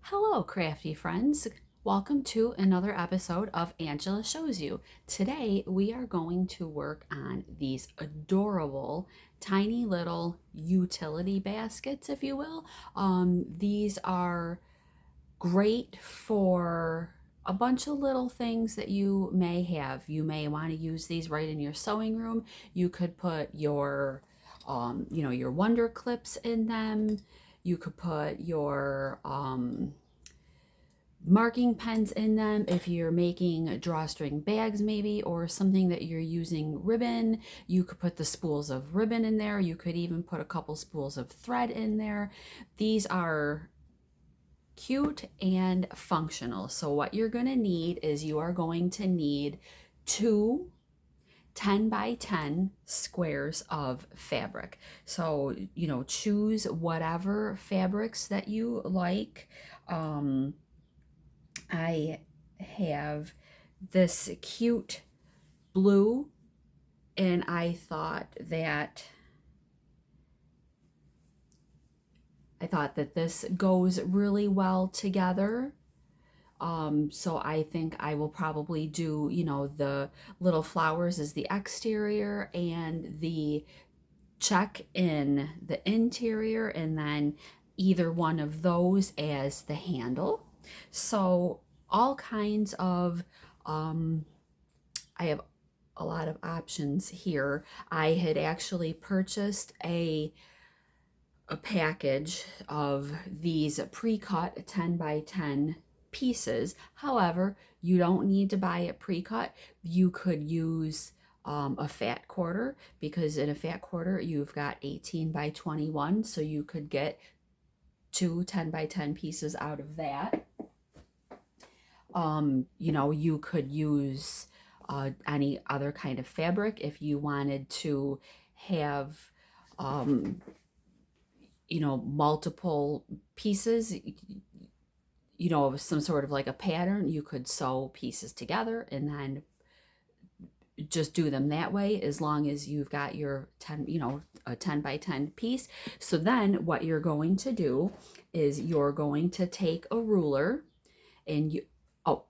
Hello, crafty friends. Welcome to another episode of Angela Shows You. Today, we are going to work on these adorable, tiny little utility baskets, if you will. These are great for a bunch of little things that you may have. You may want to use these right in your sewing room. You could put your Wonder Clips in them. You could put your marking pens in them if you're making drawstring bags maybe, or something that you're using ribbon. You could put the spools of ribbon in there. You could even put a couple spools of thread in there. These are cute and functional. So what you're going to need is you are going to need two 10 by 10 squares of fabric. So, choose whatever fabrics that you like. I have this cute blue, and I thought that this goes really well together. So I think I will probably do, the little flowers as the exterior and the check in the interior, and then either one of those as the handle. So all kinds of, um, I have a lot of options here. I had actually purchased a package of these pre-cut 10 by 10 pieces. However, you don't need to buy it pre-cut. You could use a fat quarter, because in a fat quarter you've got 18 by 21, so you could get two 10 by 10 pieces out of that. You could use any other kind of fabric if you wanted to have multiple pieces, some sort of like a pattern. You could sew pieces together and then just do them that way, as long as you've got your a 10 by 10 piece. So then what you're going to do is you're going to take a ruler, and oh,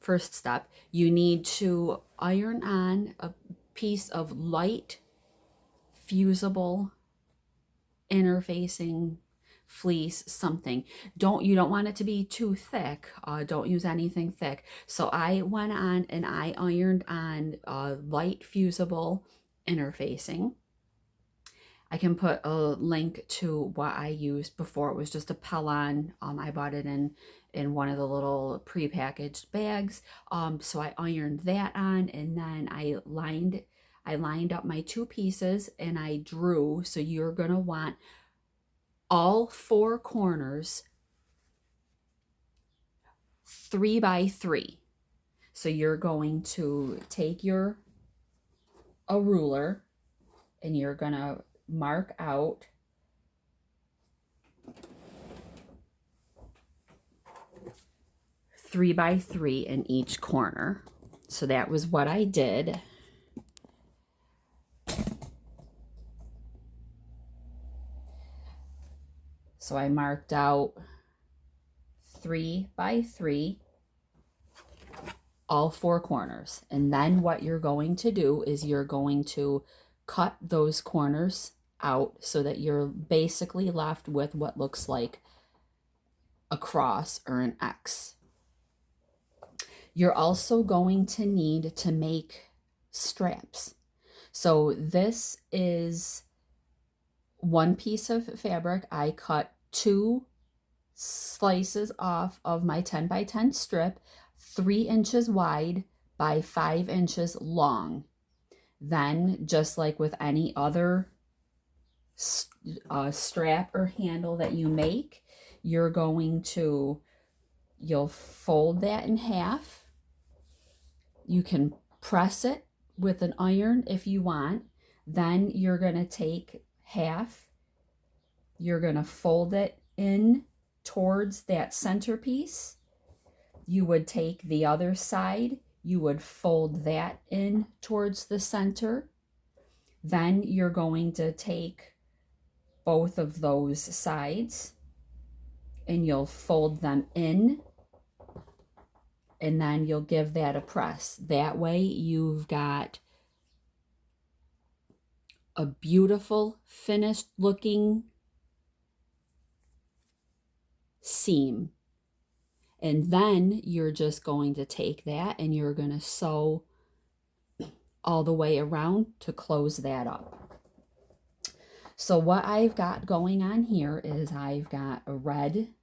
first step, you need to iron on a piece of light fusible interfacing fleece, something. You don't want it to be too thick. Don't use anything thick. So I went on and I ironed on light fusible interfacing. I can put a link to what I used before. It was just a Pellon. I bought it in one of the little pre-packaged bags. So I ironed that on, and then I lined up my two pieces and I drew. So you're gonna want all four corners 3 by 3. So you're going to take a ruler and you're going to mark out 3 by 3 in each corner. So that was what I did. So I marked out 3 by 3, all four corners. And then what you're going to do is you're going to cut those corners out so that you're basically left with what looks like a cross or an X. You're also going to need to make straps. So this is one piece of fabric. I cut two slices off of my 10 by 10 strip, 3 inches wide by 5 inches long. Then, just like with any other strap or handle that you make, you'll fold that in half. You can press it with an iron if you want. Then you're going to take half, you're going to fold it in towards that centerpiece. You would take the other side, you would fold that in towards the center. Then you're going to take both of those sides and you'll fold them in, and then you'll give that a press. That way you've got a beautiful finished looking seam. And then you're just going to take that and you're going to sew all the way around to close that up. So what I've got going on here is I've got a red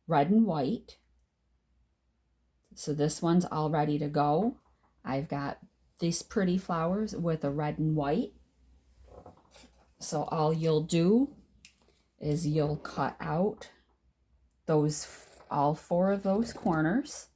and white. So this one's all ready to go. I've got these pretty flowers with a red and white. So all you'll do is you'll cut out those, all 4 of those corners.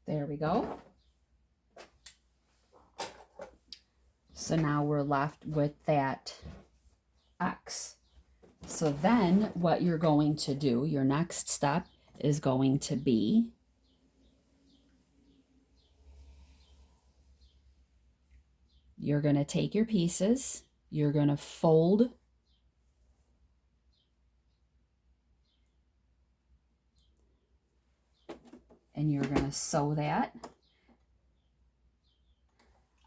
There we go. So now we're left with that X. So then what you're going to do, your next step is going to be you're going to take your pieces, you're going to fold and you're going to sew that.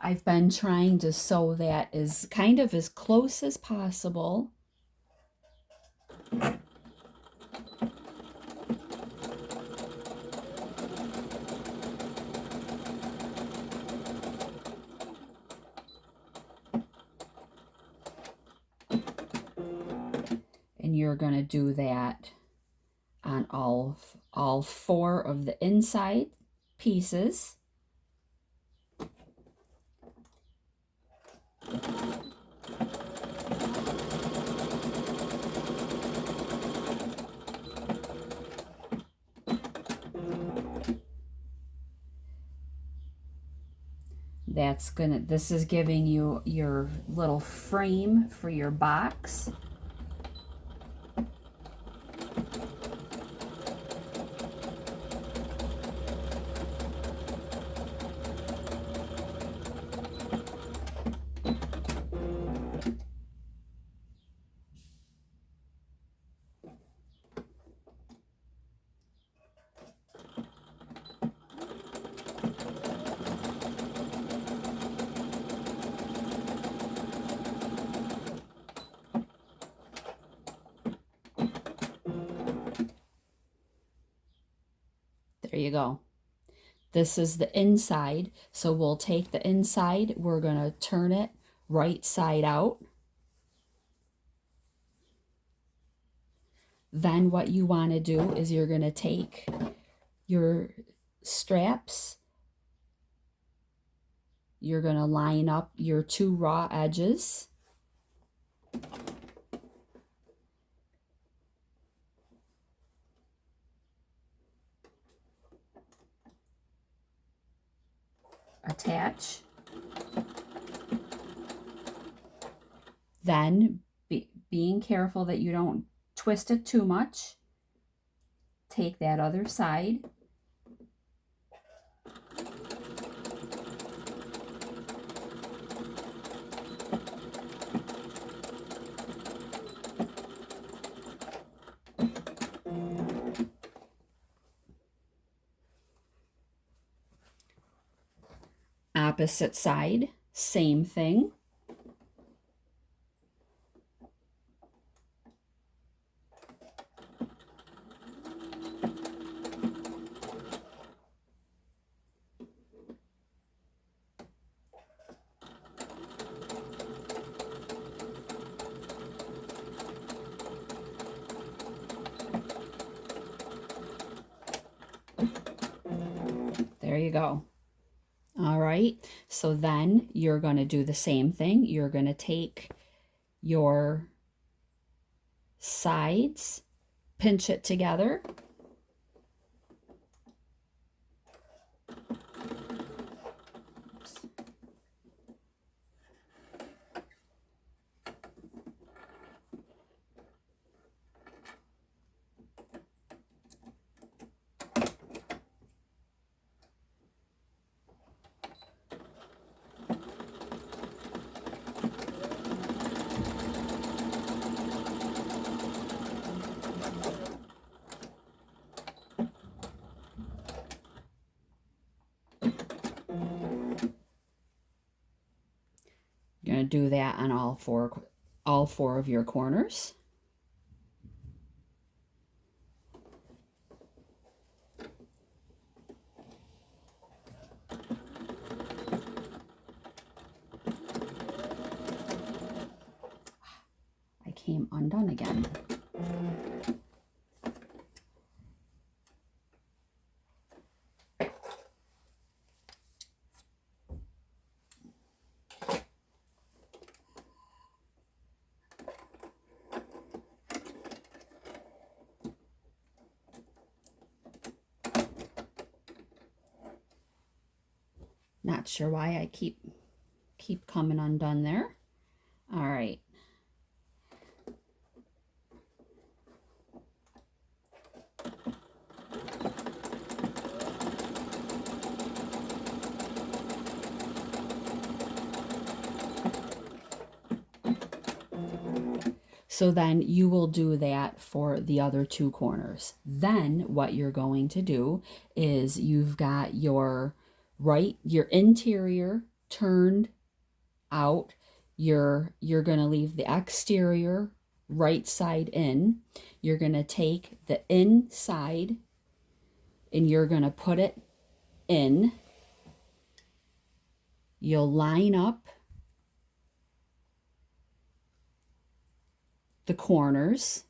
I've been trying to sew that as kind of as close as possible. And you're going to do that on all 4 of the inside pieces. This is giving you your little frame for your box. There you go. This is the inside, so we'll take the inside, we're going to turn it right side out. Then what you want to do is you're going to take your straps, you're going to line up your 2 raw edges. Attach. Then, being careful that you don't twist it too much, take that other side. Opposite side, Same thing. There you go. All right, so then you're going to do the same thing. You're going to take your sides, pinch it together. You're going to do that on all four of your corners. I came undone again. Not sure why I keep coming undone there. All right. So then you will do that for the other two corners. Then what you're going to do is you've got your interior turned out. You're going to leave the exterior right side in. You're going to take the inside and you're going to put it in. You'll line up the corners,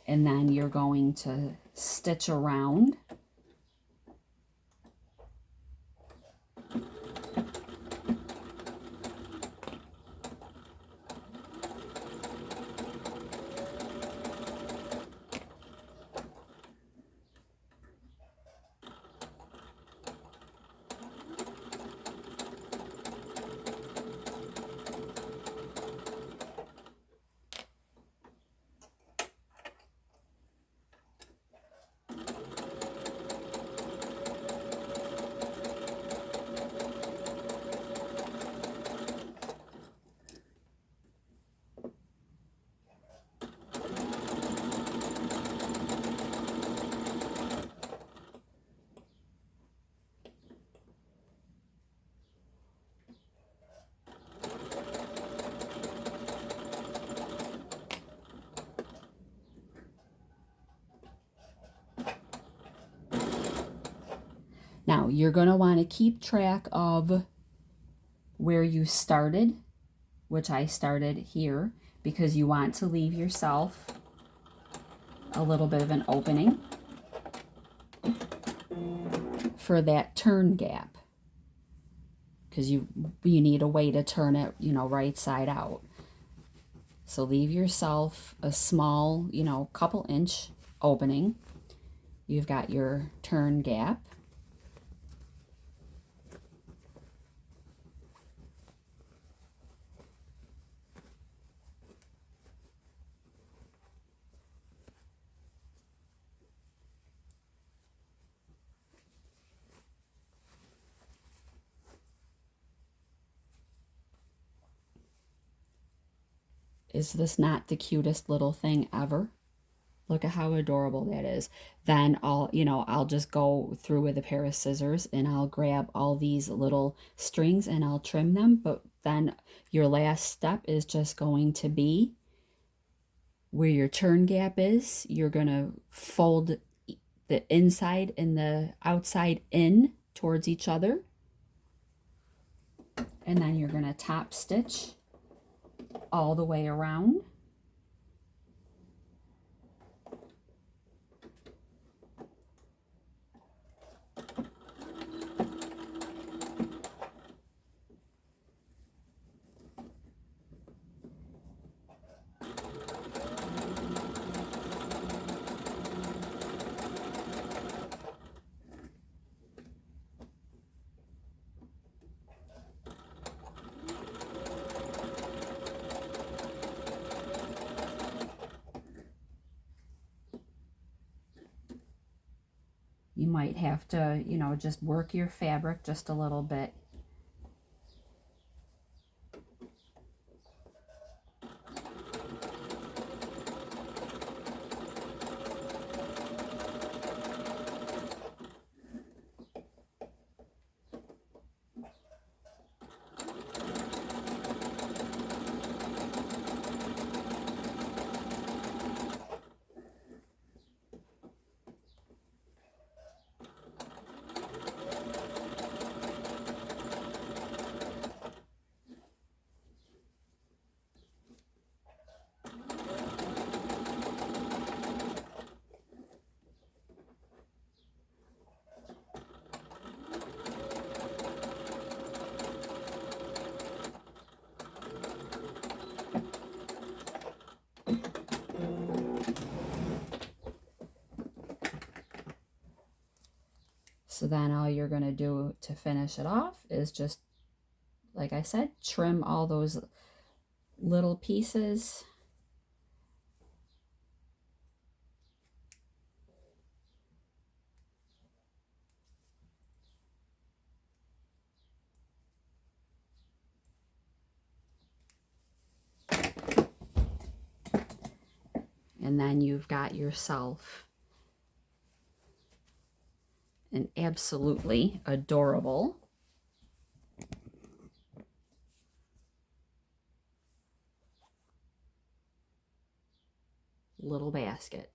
and then you're going to stitch around. Now, you're going to want to keep track of where you started, which I started here, because you want to leave yourself a little bit of an opening for that turn gap, because you need a way to turn it, right side out. So leave yourself a small, couple inch opening. You've got your turn gap. Is this not the cutest little thing ever? Look at how adorable that is. Then I'll just go through with a pair of scissors and I'll grab all these little strings and I'll trim them. But then your last step is just going to be where your turn gap is. You're going to fold the inside and the outside in towards each other. And then you're going to top stitch all the way around. You might have to, just work your fabric just a little bit. So then all you're going to do to finish it off is just, like I said, trim all those little pieces. And then you've got yourself an absolutely adorable little basket.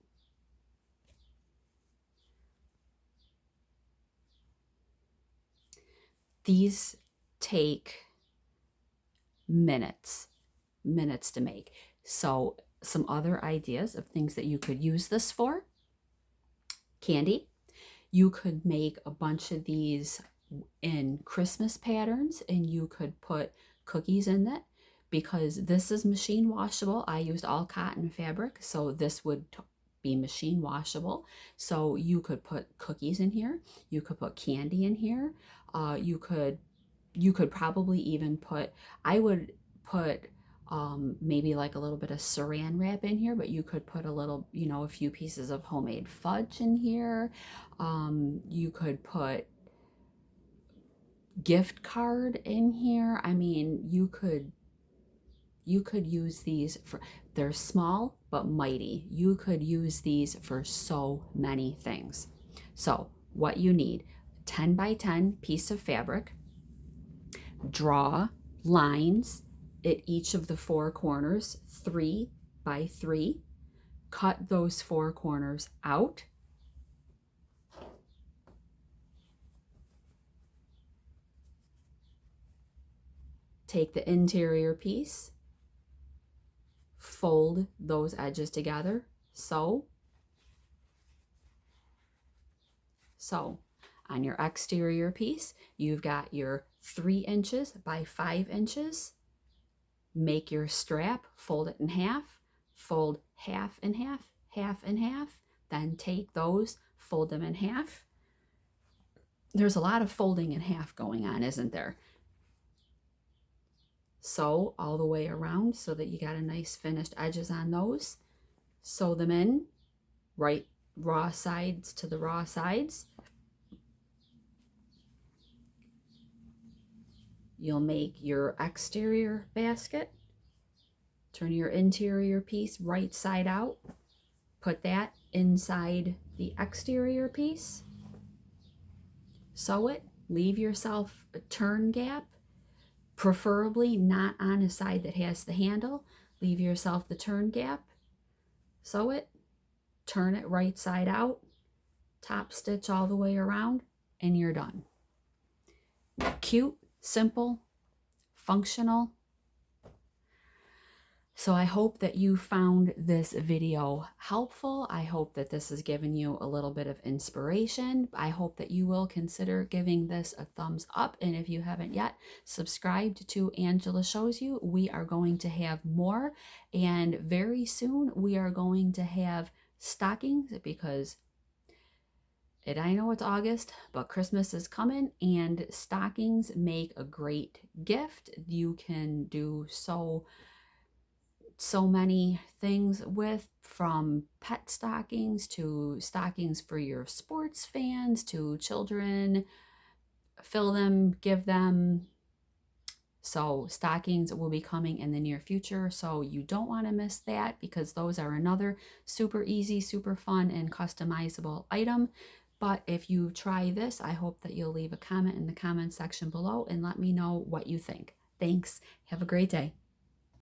These take minutes to make. So some other ideas of things that you could use this for: candy. You could make a bunch of these in Christmas patterns and you could put cookies in it, because this is machine washable. I used all cotton fabric, so this would be machine washable. So you could put cookies in here, you could put candy in here, you could probably even put, I would put maybe like a little bit of saran wrap in here, but you could put a little, a few pieces of homemade fudge in here. You could put gift card in here. I mean, you could use these for, they're small but mighty. You could use these for so many things. So what you need: 10 by 10 piece of fabric, draw lines at each of the four corners, 3 by 3, cut those four corners out, take the interior piece, fold those edges together, so on your exterior piece, you've got your 3 inches by 5 inches. Make your strap, fold it in half, fold half and half, half and half, then take those, fold them in half. There's a lot of folding in half going on, isn't there? Sew all the way around so that you got a nice finished edges on those. Sew them in, right raw sides to the raw sides. You'll make your exterior basket. Turn your interior piece right side out. Put that inside the exterior piece, sew it, leave yourself a turn gap, preferably not on a side that has the handle. Leave yourself the turn gap, sew it, turn it right side out, top stitch all the way around, and you're done. Cute, simple, functional. So I hope that you found this video helpful. I hope that this has given you a little bit of inspiration. I hope that you will consider giving this a thumbs up. And if you haven't yet subscribed to Angela Shows You, we are going to have more. And very soon we are going to have stockings, because I know it's August, but Christmas is coming and stockings make a great gift. You can do so many things with, from pet stockings to stockings for your sports fans to children. Fill them, give them. So stockings will be coming in the near future, so you don't want to miss that, because those are another super easy, super fun, and customizable item. But if you try this, I hope that you'll leave a comment in the comment section below and let me know what you think. Thanks. Have a great day.